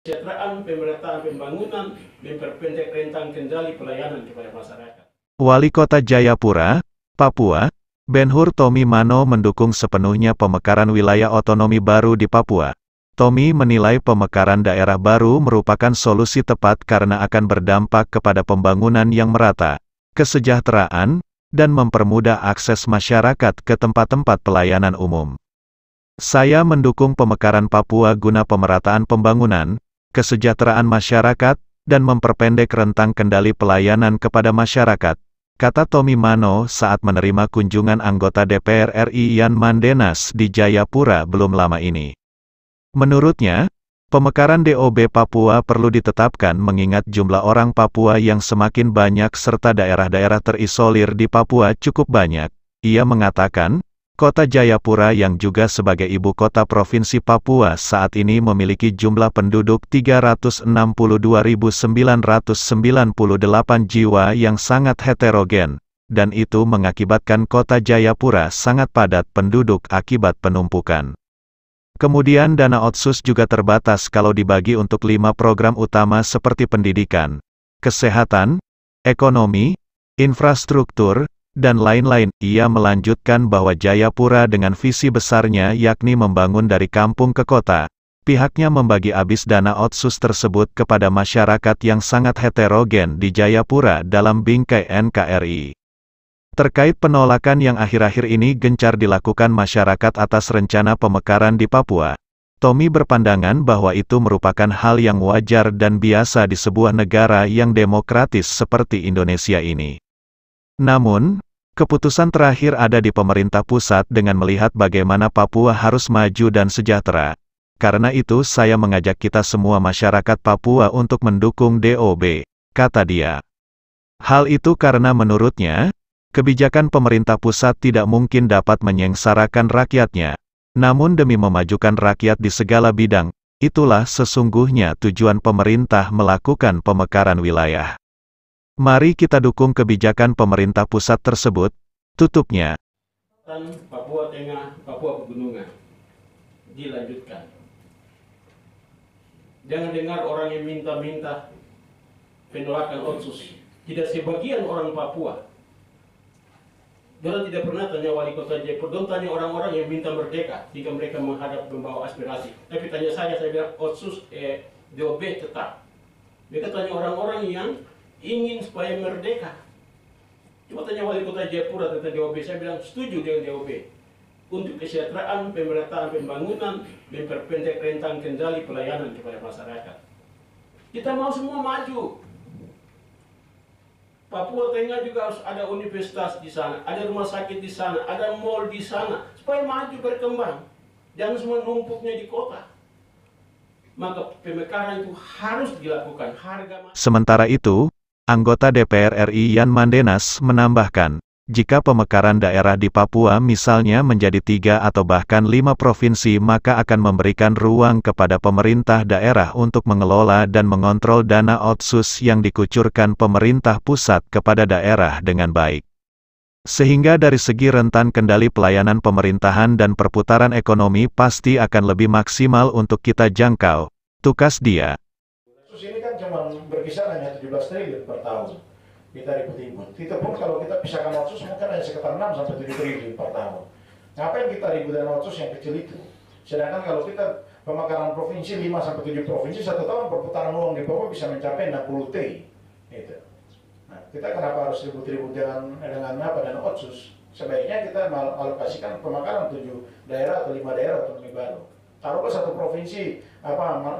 Kesejahteraan, pemerataan pembangunan, memperpendek rentang kendali pelayanan kepada masyarakat. Wali Kota Jayapura, Papua, Ben-Hur Tommy Mano mendukung sepenuhnya pemekaran wilayah otonomi baru di Papua. Tommy menilai pemekaran daerah baru merupakan solusi tepat karena akan berdampak kepada pembangunan yang merata, kesejahteraan, dan mempermudah akses masyarakat ke tempat-tempat pelayanan umum. Saya mendukung pemekaran Papua guna pemerataan pembangunan, kesejahteraan masyarakat, dan memperpendek rentang kendali pelayanan kepada masyarakat, kata Tommy Mano saat menerima kunjungan anggota DPR RI Yan Mandenas di Jayapura belum lama ini. Menurutnya, pemekaran DOB Papua perlu ditetapkan mengingat jumlah orang Papua yang semakin banyak serta daerah-daerah terisolir di Papua cukup banyak. Ia mengatakan, Kota Jayapura yang juga sebagai ibu kota Provinsi Papua saat ini memiliki jumlah penduduk 362.998 jiwa yang sangat heterogen, dan itu mengakibatkan Kota Jayapura sangat padat penduduk akibat penumpukan. Kemudian dana otsus juga terbatas kalau dibagi untuk 5 program utama seperti pendidikan, kesehatan, ekonomi, infrastruktur, dan lain-lain. Ia melanjutkan bahwa Jayapura dengan visi besarnya yakni membangun dari kampung ke kota. Pihaknya membagi habis dana otsus tersebut kepada masyarakat yang sangat heterogen di Jayapura dalam bingkai NKRI. Terkait penolakan yang akhir-akhir ini gencar dilakukan masyarakat atas rencana pemekaran di Papua, Tommy berpandangan bahwa itu merupakan hal yang wajar dan biasa di sebuah negara yang demokratis seperti Indonesia ini. Namun, keputusan terakhir ada di pemerintah pusat dengan melihat bagaimana Papua harus maju dan sejahtera. Karena itu saya mengajak kita semua masyarakat Papua untuk mendukung DOB, kata dia. Hal itu karena menurutnya, kebijakan pemerintah pusat tidak mungkin dapat menyengsarakan rakyatnya. Namun demi memajukan rakyat di segala bidang, itulah sesungguhnya tujuan pemerintah melakukan pemekaran wilayah. Mari kita dukung kebijakan pemerintah pusat tersebut, tutupnya. Papua Tengah, Papua Pegunungan, dilanjutkan. Jangan dengar orang yang minta-minta penolakan otsus. Tidak sebagian orang Papua. Dia tidak pernah tanya wali kota Jayapura, don't tanya orang-orang yang minta merdeka jika mereka menghadap membawa aspirasi. Tapi tanya saya bilang otsus DOB tetap. Mereka tanya orang-orang yang ingin supaya merdeka. Cuma tanya wali kota Jayapura tentang DOB, saya bilang setuju dengan DOB. Untuk kesejahteraan, pemerataan pembangunan, memperpendek rentang kendali pelayanan kepada masyarakat. Kita mau semua maju. Papua Tengah juga harus ada universitas di sana, ada rumah sakit di sana, ada mall di sana, supaya maju berkembang. Jangan semua numpuknya di kota. Maka pemekaran itu harus dilakukan. Sementara itu, anggota DPR RI Yan Mandenas menambahkan, jika pemekaran daerah di Papua misalnya menjadi 3 atau bahkan 5 provinsi maka akan memberikan ruang kepada pemerintah daerah untuk mengelola dan mengontrol dana otsus yang dikucurkan pemerintah pusat kepada daerah dengan baik. Sehingga dari segi rentan kendali pelayanan pemerintahan dan perputaran ekonomi pasti akan lebih maksimal untuk kita jangkau, tukas dia. Otsus ini kan cuma berkisar hanya 17 triliun per tahun. Kita ribut-ribut. Kita pun kalau kita pisahkan otsus mungkin hanya sekitar 6 sampai 7 triliun per tahun. Ngapain kita ribut dengan otsus yang kecil itu? Sedangkan kalau kita pemekaran provinsi 5 sampai 7 provinsi, 1 tahun perputaran uang di Papua bisa mencapai 60 T. Gitu. Nah, kita kenapa harus ribut-ribut dengan apa dan otsus? Sebaiknya kita alokasikan pemekaran 7 daerah atau 5 daerah otonomi baru. Taruhlah satu provinsi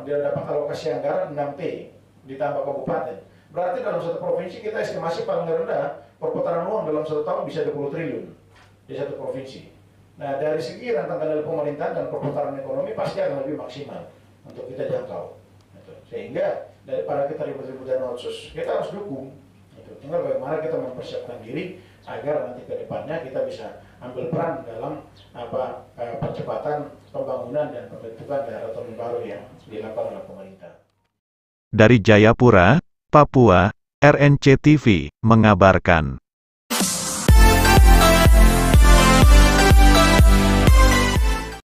dia dapat alokasi anggaran 6 T ditambah kabupaten. Berarti dalam satu provinsi kita estimasi paling rendah perputaran uang dalam 1 tahun bisa 20 triliun di satu provinsi. Nah dari segi rentang kendali pemerintahan dan perputaran ekonomi pasti akan lebih maksimal untuk kita jangkau. Sehingga daripada kita ribut-ribut dan otsus, kita harus dukung. Tinggal bagaimana kita mempersiapkan diri agar nanti ke depannya kita bisa ambil peran dalam percepatan pembangunan dan pembentukan daerah otonomi baru yang dilakukan oleh pemerintah. Dari Jayapura, Papua, RNC TV mengabarkan.